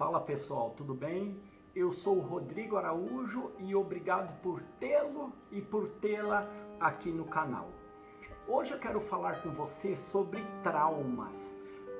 Fala pessoal, tudo bem? Eu sou o Rodrigo Araújo e obrigado por tê-lo e por tê-la aqui no canal. Hoje eu quero falar com você sobre traumas.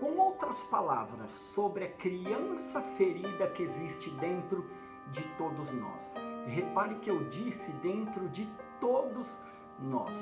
Com outras palavras, sobre a criança ferida que existe dentro de todos nós. Repare que eu disse dentro de todos nós.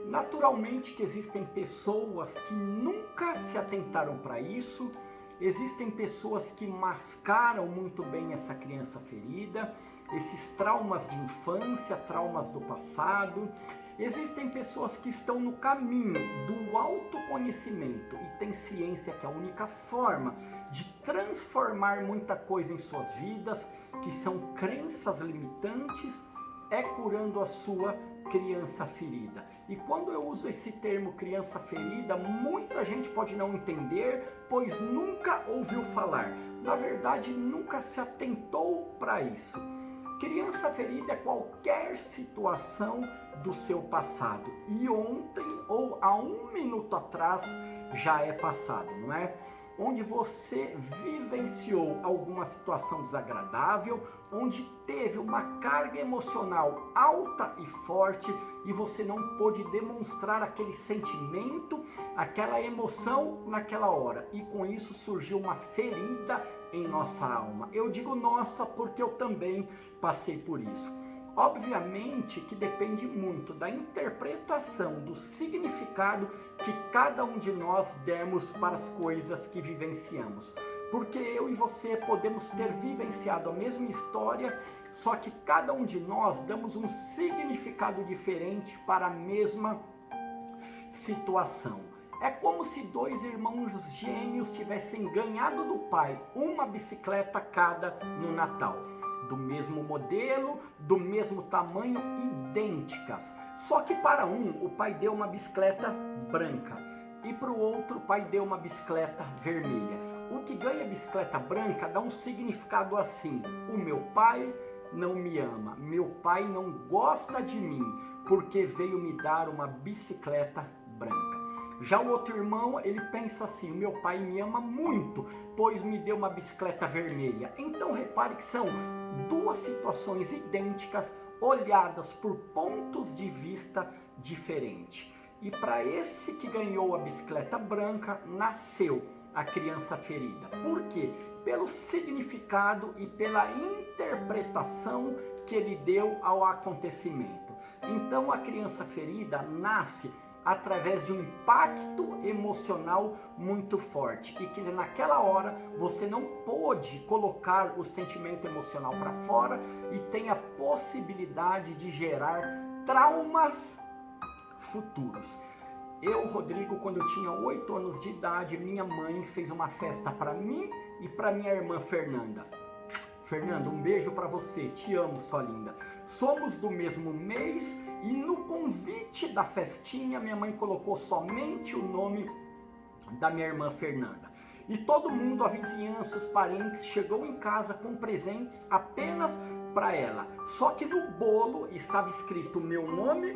Naturalmente que existem pessoas que nunca se atentaram para isso. Existem pessoas que mascaram muito bem essa criança ferida, esses traumas de infância, traumas do passado. Existem pessoas que estão no caminho do autoconhecimento e têm ciência que a única forma de transformar muita coisa em suas vidas, que são crenças limitantes, é curando a sua criança ferida. E quando eu uso esse termo criança ferida, muita gente pode não entender, pois nunca ouviu falar. Na verdade, nunca se atentou para isso. Criança ferida é qualquer situação do seu passado. E ontem ou há um minuto atrás já é passado, não é? Onde você vivenciou alguma situação desagradável, onde teve uma carga emocional alta e forte e você não pôde demonstrar aquele sentimento, aquela emoção naquela hora. E com isso surgiu uma ferida em nossa alma. Eu digo nossa porque eu também passei por isso. Obviamente que depende muito da interpretação, do significado que cada um de nós demos para as coisas que vivenciamos. Porque eu e você podemos ter vivenciado a mesma história, só que cada um de nós damos um significado diferente para a mesma situação. É como se dois irmãos gêmeos tivessem ganhado do pai uma bicicleta cada no Natal. Do mesmo modelo, do mesmo tamanho, idênticas. Só que para um, o pai deu uma bicicleta branca e para o outro, o pai deu uma bicicleta vermelha. O que ganha a bicicleta branca dá um significado assim: o meu pai não me ama, meu pai não gosta de mim, porque veio me dar uma bicicleta branca. Já o outro irmão, ele pensa assim: meu pai me ama muito, pois me deu uma bicicleta vermelha. Então repare que são duas situações idênticas, olhadas por pontos de vista diferentes. E para esse que ganhou a bicicleta branca, nasceu a criança ferida. Por quê? Pelo significado e pela interpretação que ele deu ao acontecimento. Então a criança ferida nasce através de um impacto emocional muito forte e que naquela hora você não pôde colocar o sentimento emocional para fora e tem a possibilidade de gerar traumas futuros. Eu, Rodrigo, quando eu tinha 8 anos de idade, minha mãe fez uma festa para mim e para minha irmã Fernanda. Fernanda, um beijo para você, te amo, sua linda. Somos do mesmo mês e no convite da festinha, minha mãe colocou somente o nome da minha irmã Fernanda. E todo mundo, a vizinhança, os parentes, chegou em casa com presentes apenas para ela. Só que no bolo estava escrito o meu nome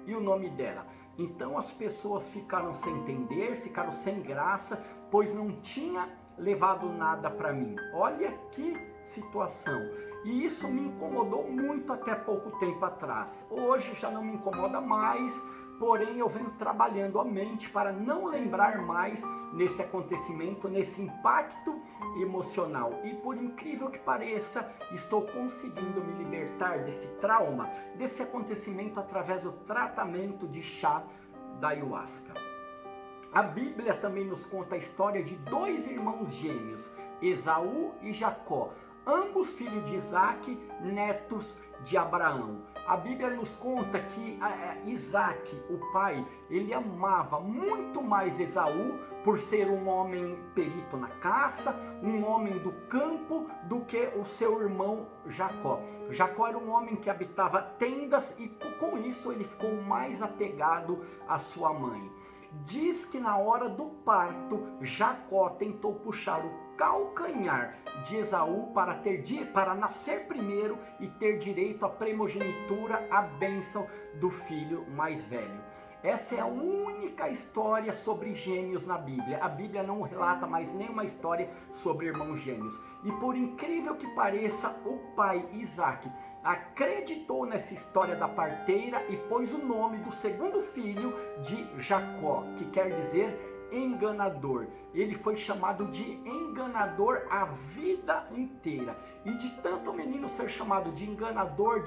e o nome dela. Então as pessoas ficaram sem entender, ficaram sem graça, pois não tinha levado nada para mim. Olha que situação. E isso me incomodou muito até pouco tempo atrás. Hoje já não me incomoda mais, porém eu venho trabalhando a mente para não lembrar mais nesse acontecimento, nesse impacto emocional. E por incrível que pareça, estou conseguindo me libertar desse trauma, desse acontecimento através do tratamento de chá da ayahuasca. A Bíblia também nos conta a história de dois irmãos gêmeos, Esaú e Jacó, ambos filhos de Isaac, netos de Abraão. A Bíblia nos conta que Isaac, o pai, ele amava muito mais Esaú por ser um homem perito na caça, um homem do campo, do que o seu irmão Jacó. Jacó era um homem que habitava tendas e com isso ele ficou mais apegado à sua mãe. Diz que na hora do parto, Jacó tentou puxar o calcanhar de Esaú para nascer primeiro e ter direito à primogenitura, à bênção do filho mais velho. Essa é a única história sobre gêmeos na Bíblia. A Bíblia não relata mais nenhuma história sobre irmãos gêmeos. E por incrível que pareça, o pai Isaac acreditou nessa história da parteira e pôs o nome do segundo filho de Jacó, que quer dizer enganador. Ele foi chamado de enganador a vida inteira. E de tanto o menino ser chamado de enganador,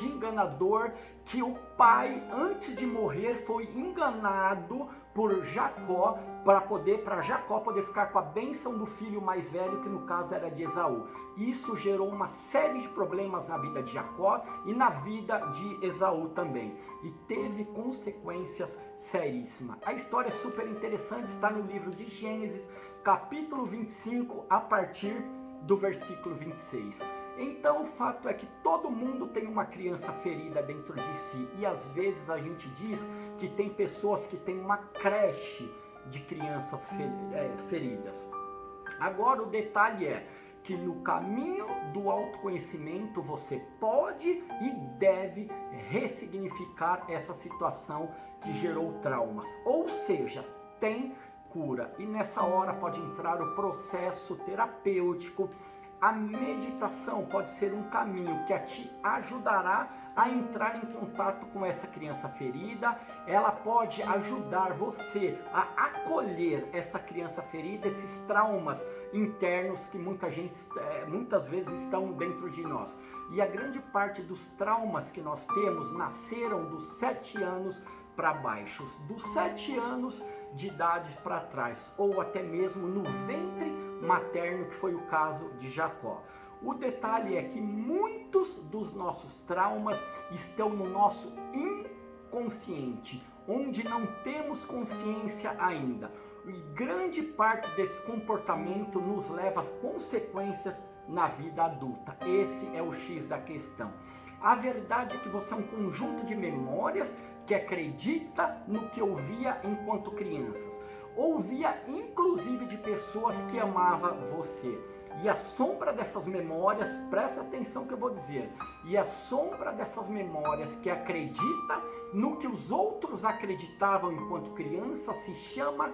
que o pai, antes de morrer, foi enganado por Jacó para Jacó poder ficar com a bênção do filho mais velho, que no caso era de Esaú. Isso gerou uma série de problemas na vida de Jacó e na vida de Esaú também. E teve consequências seríssimas. A história é super interessante, está no livro de Gênesis, capítulo 25, a partir do versículo 26. Então, o fato é que todo mundo tem uma criança ferida dentro de si. E às vezes a gente diz que tem pessoas que têm uma creche de crianças feridas. Agora, o detalhe é que no caminho do autoconhecimento você pode e deve ressignificar essa situação que gerou traumas. Ou seja, tem cura. E nessa hora pode entrar o processo terapêutico. A meditação pode ser um caminho que te ajudará a entrar em contato com essa criança ferida. Ela pode ajudar você a acolher essa criança ferida, esses traumas internos que muitas vezes estão dentro de nós. E a grande parte dos traumas que nós temos nasceram dos 7 anos para baixo, dos 7 anos de idade para trás, ou até mesmo no ventre materno, que foi o caso de Jacó. O detalhe é que muitos dos nossos traumas estão no nosso inconsciente, onde não temos consciência ainda. E grande parte desse comportamento nos leva a consequências na vida adulta. Esse é o X da questão. A verdade é que você é um conjunto de memórias que acredita no que ouvia enquanto crianças. Ouvia inclusive de pessoas que amavam você. E a sombra dessas memórias, presta atenção que eu vou dizer, e a sombra dessas memórias que acredita no que os outros acreditavam enquanto criança se chama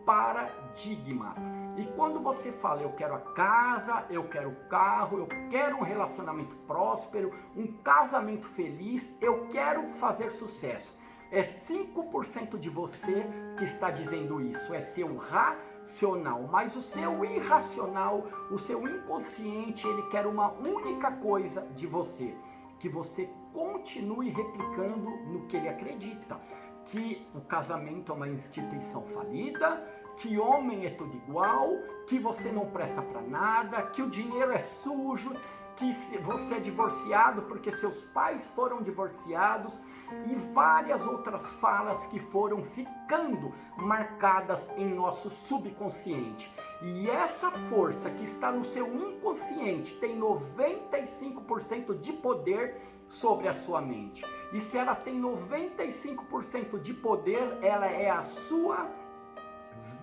paradigmas. E quando você fala, eu quero a casa, eu quero o carro, eu quero um relacionamento próspero, um casamento feliz, eu quero fazer sucesso. É 5% de você que está dizendo isso, é seu racional, mas o seu irracional, o seu inconsciente, ele quer uma única coisa de você, que você continue replicando no que ele acredita, que o casamento é uma instituição falida, que homem é tudo igual, que você não presta para nada, que o dinheiro é sujo, que você é divorciado porque seus pais foram divorciados e várias outras falas que foram ficando marcadas em nosso subconsciente. E essa força que está no seu inconsciente tem 95% de poder sobre a sua mente. E se ela tem 95% de poder, ela é a sua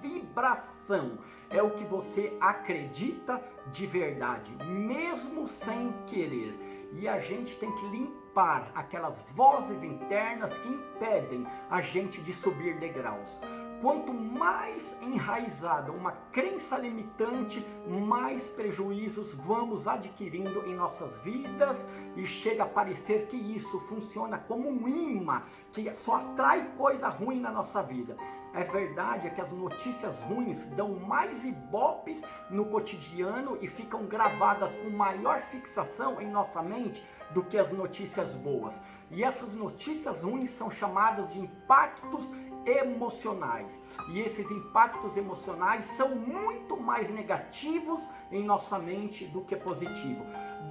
vibração. É o que você acredita de verdade, mesmo sem querer. E a gente tem que limpar aquelas vozes internas que impedem a gente de subir degraus. Quanto mais enraizada uma crença limitante, mais prejuízos vamos adquirindo em nossas vidas e chega a parecer que isso funciona como um imã que só atrai coisa ruim na nossa vida. É verdade é que as notícias ruins dão mais ibopes no cotidiano e ficam gravadas com maior fixação em nossa mente do que as notícias boas. E essas notícias ruins são chamadas de impactos emocionais. E esses impactos emocionais são muito mais negativos em nossa mente do que positivo.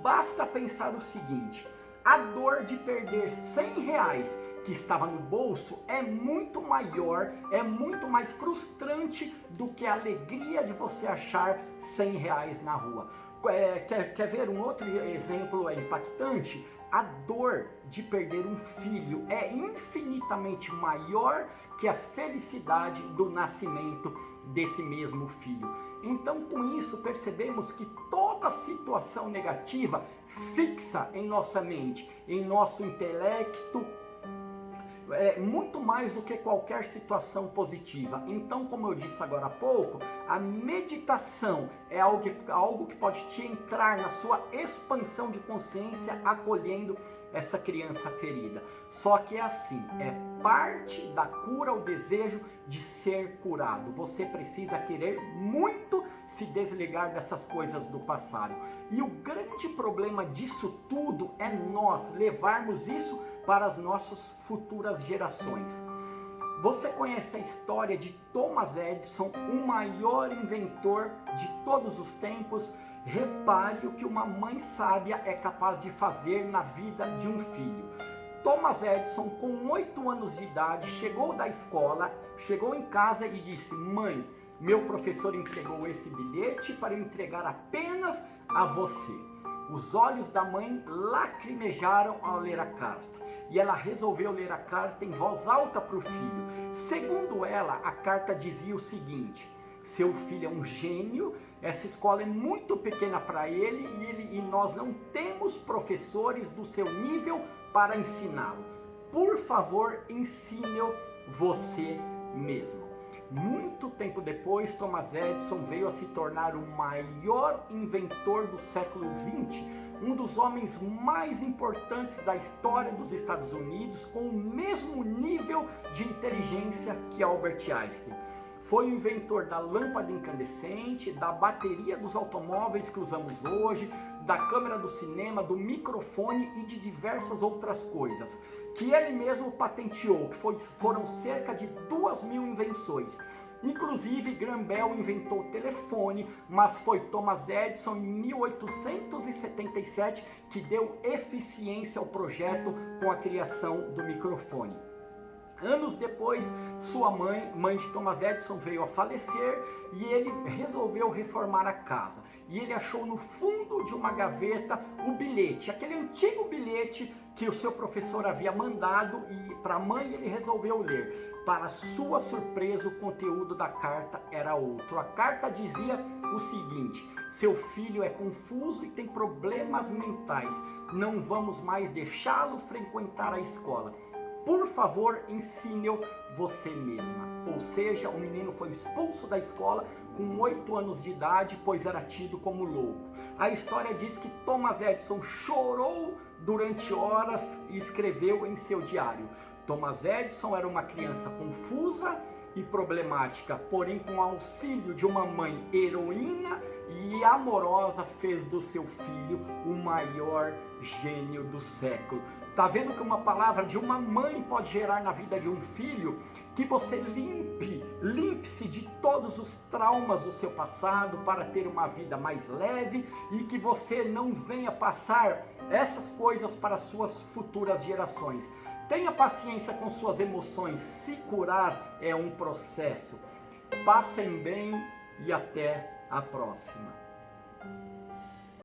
Basta pensar o seguinte: a dor de perder R$100 que estava no bolso é muito maior, é muito mais frustrante do que a alegria de você achar R$100 na rua. Quer ver um outro exemplo impactante? A dor de perder um filho é infinitamente maior que a felicidade do nascimento desse mesmo filho. Então, com isso, percebemos que toda situação negativa fixa em nossa mente, em nosso intelecto, muito mais do que qualquer situação positiva. Então, como eu disse agora há pouco, a meditação é algo que pode te entrar na sua expansão de consciência, acolhendo essa criança ferida. Só que é assim, é parte da cura o desejo de ser curado. Você precisa querer muito se desligar dessas coisas do passado. E o grande problema disso tudo é nós levarmos isso para as nossas futuras gerações. Você conhece a história de Thomas Edison, o maior inventor de todos os tempos? Repare o que uma mãe sábia é capaz de fazer na vida de um filho. Thomas Edison, com 8 anos de idade, chegou da escola, chegou em casa e disse: mãe, meu professor entregou esse bilhete para eu entregar apenas a você. Os olhos da mãe lacrimejaram ao ler a carta. E ela resolveu ler a carta em voz alta para o filho. Segundo ela, a carta dizia o seguinte: seu filho é um gênio, essa escola é muito pequena para ele e nós não temos professores do seu nível para ensiná-lo. Por favor, ensine-o você mesmo. Muito tempo depois, Thomas Edison veio a se tornar o maior inventor do século XX, um dos homens mais importantes da história dos Estados Unidos, com o mesmo nível de inteligência que Albert Einstein. Foi o inventor da lâmpada incandescente, da bateria dos automóveis que usamos hoje, da câmera do cinema, do microfone e de diversas outras coisas, que ele mesmo patenteou, que foram cerca de 2.000 invenções. Inclusive, Graham Bell inventou o telefone, mas foi Thomas Edison, em 1877, que deu eficiência ao projeto com a criação do microfone. Anos depois, sua mãe de Thomas Edison, veio a falecer e ele resolveu reformar a casa. E ele achou no fundo de uma gaveta o bilhete, aquele antigo bilhete que o seu professor havia mandado, e para a mãe ele resolveu ler. Para sua surpresa, o conteúdo da carta era outro. A carta dizia o seguinte: seu filho é confuso e tem problemas mentais. Não vamos mais deixá-lo frequentar a escola. Por favor, ensine-o você mesma. Ou seja, o menino foi expulso da escola com 8 anos de idade, pois era tido como louco. A história diz que Thomas Edison chorou durante horas e escreveu em seu diário: Thomas Edison era uma criança confusa e problemática, porém com auxílio de uma mãe heroína e amorosa, fez do seu filho o maior gênio do século. Tá vendo que uma palavra de uma mãe pode gerar na vida de um filho? Que você limpe-se de todos os traumas do seu passado para ter uma vida mais leve e que você não venha passar essas coisas para suas futuras gerações. Tenha paciência com suas emoções, se curar é um processo. Passem bem e até a próxima.